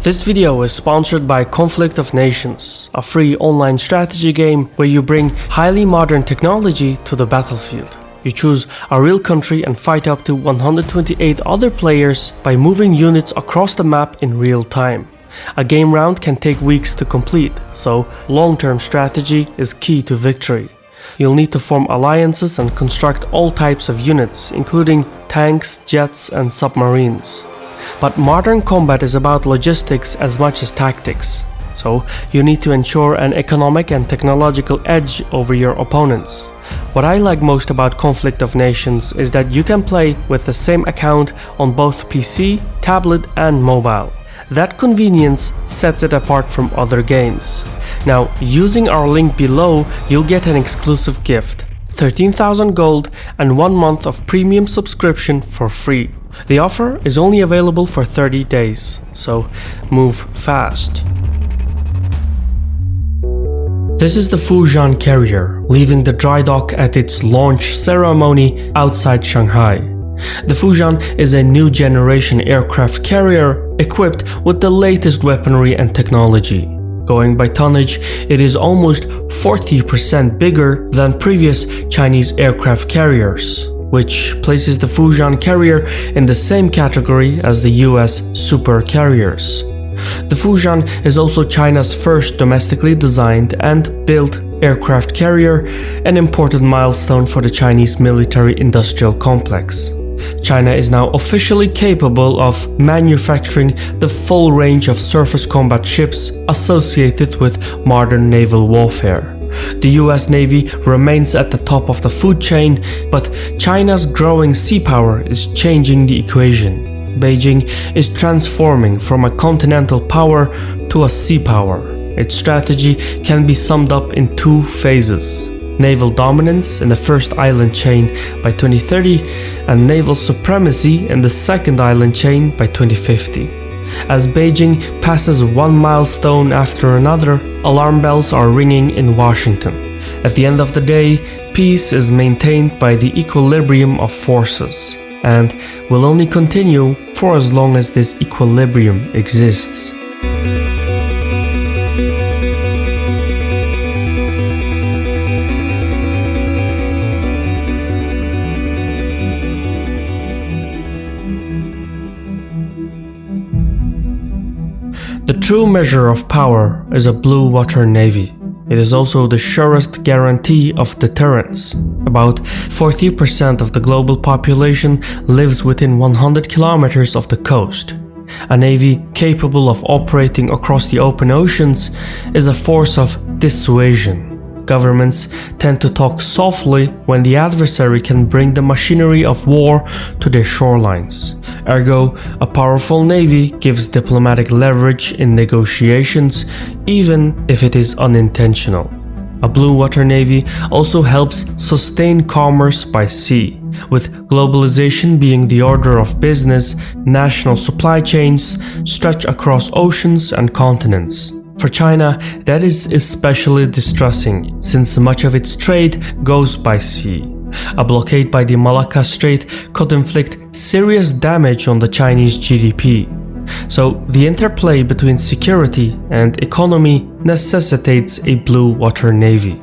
This video is sponsored by Conflict of Nations, a free online strategy game where you bring highly modern technology to the battlefield. You choose a real country and fight up to 128 other players by moving units across the map in real time. A game round can take weeks to complete, so long-term strategy is key to victory. You'll need to form alliances and construct all types of units, including tanks, jets, and submarines. But modern combat is about logistics as much as tactics, so you need to ensure an economic and technological edge over your opponents. What I like most about Conflict of Nations is that you can play with the same account on both PC, tablet, and mobile. That convenience sets it apart from other games. Now, using our link below, you'll get an exclusive gift: 13,000 gold and 1 month of premium subscription for free. The offer is only available for 30 days, so move fast. This is the Fujian carrier, leaving the dry dock at its launch ceremony outside Shanghai. The Fujian is a new generation aircraft carrier equipped with the latest weaponry and technology. Going by tonnage, it is almost 40% bigger than previous Chinese aircraft carriers, which places the Fujian carrier in the same category as the US super carriers. The Fujian is also China's first domestically designed and built aircraft carrier, an important milestone for the Chinese military-industrial complex. China is now officially capable of manufacturing the full range of surface combat ships associated with modern naval warfare. The US Navy remains at the top of the food chain, but China's growing sea power is changing the equation. Beijing is transforming from a continental power to a sea power. Its strategy can be summed up in two phases: naval dominance in the first island chain by 2030 and naval supremacy in the second island chain by 2050. As Beijing passes one milestone after another, alarm bells are ringing in Washington. At the end of the day, peace is maintained by the equilibrium of forces, and will only continue for as long as this equilibrium exists. The true measure of power is a blue water navy. It is also the surest guarantee of deterrence. About 40% of the global population lives within 100 kilometers of the coast. A navy capable of operating across the open oceans is a force of dissuasion. Governments tend to talk softly when the adversary can bring the machinery of war to their shorelines. Ergo, a powerful navy gives diplomatic leverage in negotiations, even if it is unintentional. A blue water navy also helps sustain commerce by sea. With globalization being the order of business, national supply chains stretch across oceans and continents. For China, that is especially distressing, since much of its trade goes by sea. A blockade by the Malacca Strait could inflict serious damage on the Chinese GDP. So the interplay between security and economy necessitates a blue water navy.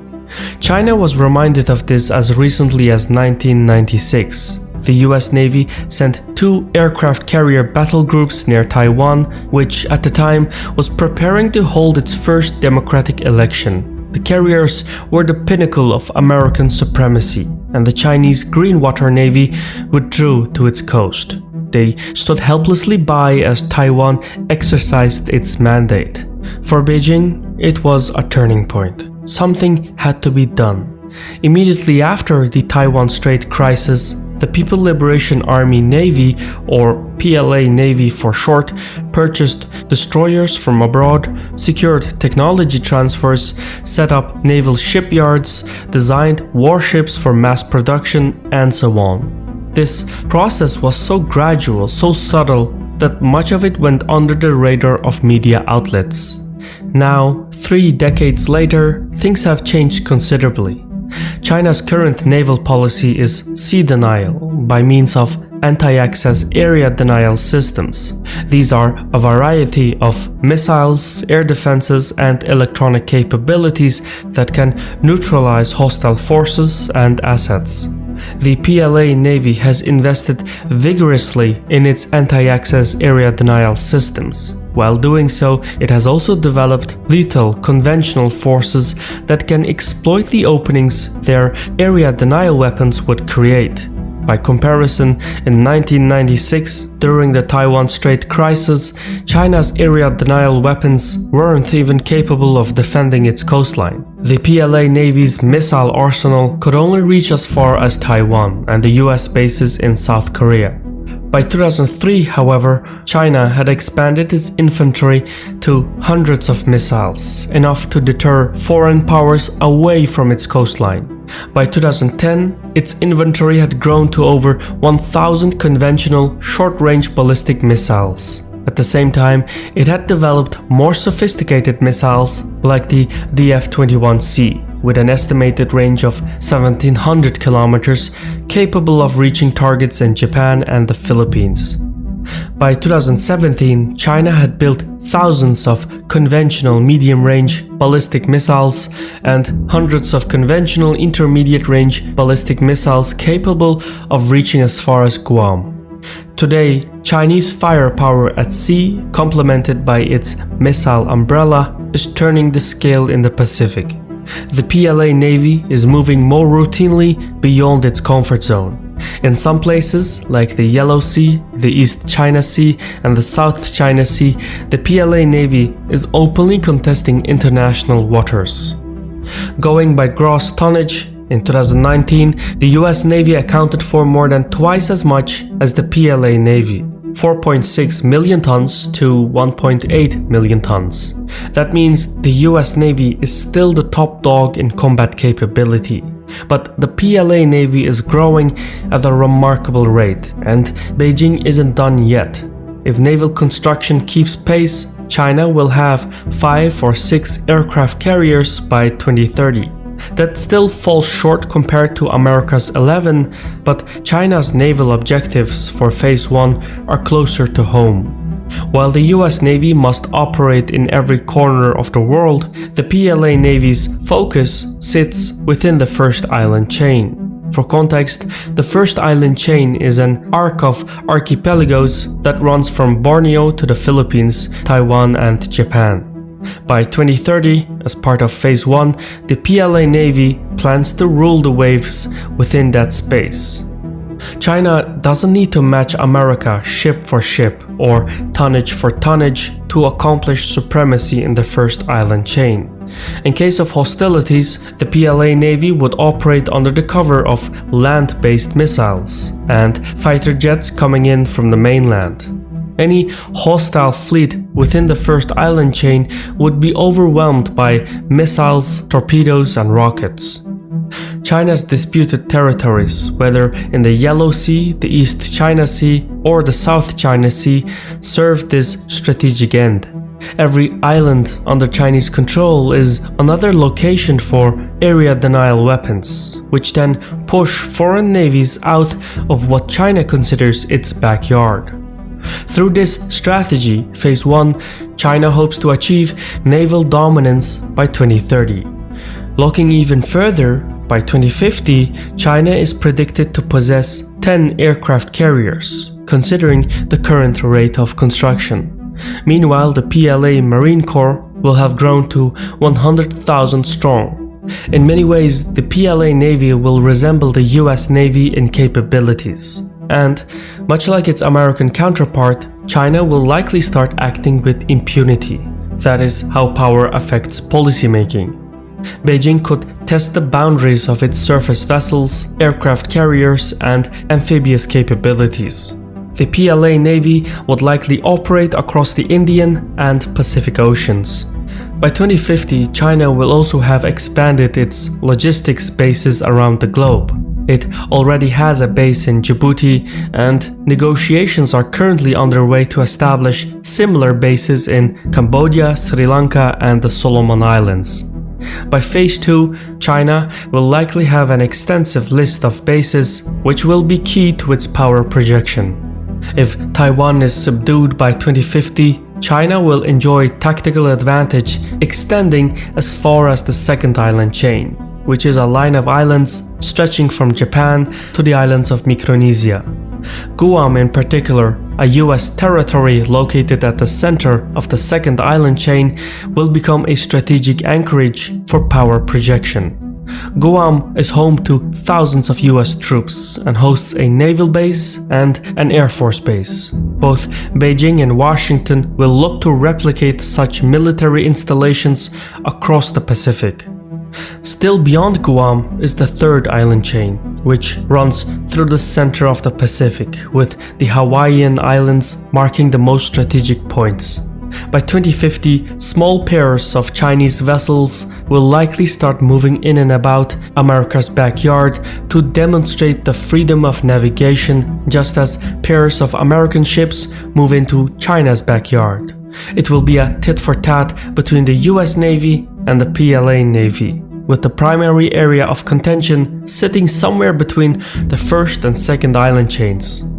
China was reminded of this as recently as 1996. The US Navy sent 2 aircraft carrier battle groups near Taiwan, which at the time was preparing to hold its first democratic election. The carriers were the pinnacle of American supremacy, and the Chinese Green Water Navy withdrew to its coast. They stood helplessly by as Taiwan exercised its mandate. For Beijing, it was a turning point. Something had to be done. Immediately after the Taiwan Strait crisis, the People Liberation Army Navy, or PLA Navy for short, purchased destroyers from abroad, secured technology transfers, set up naval shipyards, designed warships for mass production, and so on. This process was so gradual, so subtle, that much of it went under the radar of media outlets. Now, 3 decades later, things have changed considerably. China's current naval policy is sea denial by means of anti-access area denial systems. These are a variety of missiles, air defenses, and electronic capabilities that can neutralize hostile forces and assets. The PLA Navy has invested vigorously in its anti-access area denial systems. While doing so, it has also developed lethal conventional forces that can exploit the openings their area denial weapons would create. By comparison, in 1996, during the Taiwan Strait crisis, China's area denial weapons weren't even capable of defending its coastline. The PLA Navy's missile arsenal could only reach as far as Taiwan and the US bases in South Korea. By 2003, however, China had expanded its inventory to hundreds of missiles, enough to deter foreign powers away from its coastline. By 2010, its inventory had grown to over 1,000 conventional short-range ballistic missiles. At the same time, it had developed more sophisticated missiles like the DF-21C, with an estimated range of 1,700 kilometers, capable of reaching targets in Japan and the Philippines. By 2017, China had built thousands of conventional medium-range ballistic missiles and hundreds of conventional intermediate-range ballistic missiles capable of reaching as far as Guam. Today, Chinese firepower at sea, complemented by its missile umbrella, is turning the scale in the Pacific. The PLA Navy is moving more routinely beyond its comfort zone. In some places, like the Yellow Sea, the East China Sea, and the South China Sea, the PLA Navy is openly contesting international waters. Going by gross tonnage, in 2019, the US Navy accounted for more than twice as much as the PLA Navy, 4.6 million tons to 1.8 million tons. That means the US Navy is still the top dog in combat capability. But the PLA Navy is growing at a remarkable rate, and Beijing isn't done yet. If naval construction keeps pace, China will have 5 or 6 aircraft carriers by 2030. That still falls short compared to America's 11, but China's naval objectives for Phase 1 are closer to home. While the US Navy must operate in every corner of the world, the PLA Navy's focus sits within the First Island Chain. For context, the First Island Chain is an arc of archipelagos that runs from Borneo to the Philippines, Taiwan, and Japan. By 2030, as part of Phase 1, the PLA Navy plans to rule the waves within that space. China doesn't need to match America ship for ship or tonnage for tonnage to accomplish supremacy in the First Island Chain. In case of hostilities, the PLA Navy would operate under the cover of land-based missiles and fighter jets coming in from the mainland. Any hostile fleet within the First Island Chain would be overwhelmed by missiles, torpedoes, and rockets. China's disputed territories, whether in the Yellow Sea, the East China Sea, or the South China Sea, serve this strategic end. Every island under Chinese control is another location for area denial weapons, which then push foreign navies out of what China considers its backyard. Through this strategy, Phase 1, China hopes to achieve naval dominance by 2030. Looking even further, by 2050, China is predicted to possess 10 aircraft carriers, considering the current rate of construction. Meanwhile, the PLA Marine Corps will have grown to 100,000 strong. In many ways, the PLA Navy will resemble the US Navy in capabilities. And, much like its American counterpart, China will likely start acting with impunity. That is how power affects policymaking. Beijing could test the boundaries of its surface vessels, aircraft carriers, and amphibious capabilities. The PLA Navy would likely operate across the Indian and Pacific Oceans. By 2050, China will also have expanded its logistics bases around the globe. It already has a base in Djibouti, and negotiations are currently underway to establish similar bases in Cambodia, Sri Lanka, and the Solomon Islands. By Phase 2, China will likely have an extensive list of bases which will be key to its power projection. If Taiwan is subdued by 2050, China will enjoy tactical advantage extending as far as the second island chain, which is a line of islands stretching from Japan to the islands of Micronesia. Guam in particular, a US territory located at the center of the second island chain, will become a strategic anchorage for power projection. Guam is home to thousands of US troops and hosts a naval base and an air force base. Both Beijing and Washington will look to replicate such military installations across the Pacific. Still beyond Guam is the third island chain, which runs through the center of the Pacific, with the Hawaiian Islands marking the most strategic points. By 2050, small pairs of Chinese vessels will likely start moving in and about America's backyard to demonstrate the freedom of navigation, just as pairs of American ships move into China's backyard. It will be a tit-for-tat between the US Navy and the PLA Navy, with the primary area of contention sitting somewhere between the first and second island chains.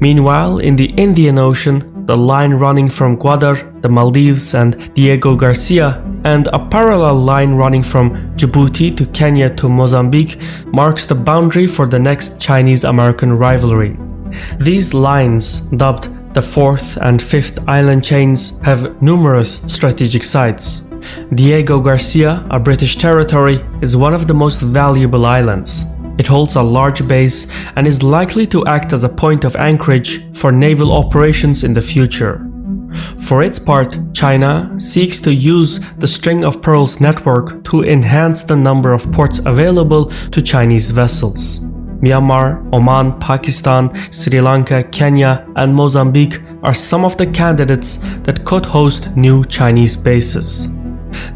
Meanwhile, in the Indian Ocean, the line running from Gwadar, the Maldives and Diego Garcia, and a parallel line running from Djibouti to Kenya to Mozambique marks the boundary for the next Chinese-American rivalry. These lines, dubbed the fourth and fifth island chains, have numerous strategic sites. Diego Garcia, a British territory, is one of the most valuable islands. It holds a large base and is likely to act as a point of anchorage for naval operations in the future. For its part, China seeks to use the String of Pearls network to enhance the number of ports available to Chinese vessels. Myanmar, Oman, Pakistan, Sri Lanka, Kenya, and Mozambique are some of the candidates that could host new Chinese bases.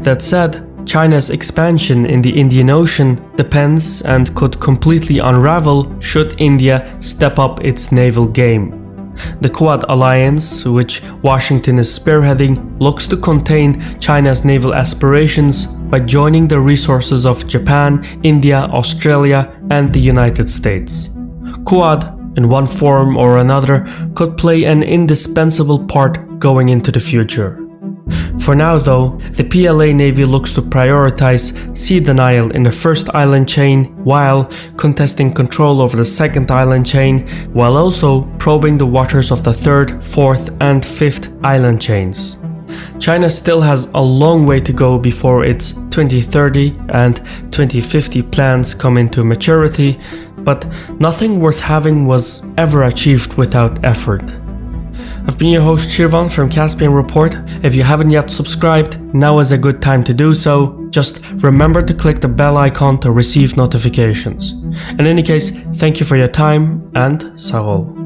That said, China's expansion in the Indian Ocean depends and could completely unravel should India step up its naval game. The Quad alliance, which Washington is spearheading, looks to contain China's naval aspirations by joining the resources of Japan, India, Australia, and the United States. Quad, in one form or another, could play an indispensable part going into the future. For now though, the PLA Navy looks to prioritize sea denial in the first island chain while contesting control over the second island chain, while also probing the waters of the third, fourth and fifth island chains. China still has a long way to go before its 2030 and 2050 plans come into maturity, but nothing worth having was ever achieved without effort. I've been your host Shirvan from Caspian Report. If you haven't yet subscribed, now is a good time to do so. Just remember to click the bell icon to receive notifications. In any case, thank you for your time and Sarol.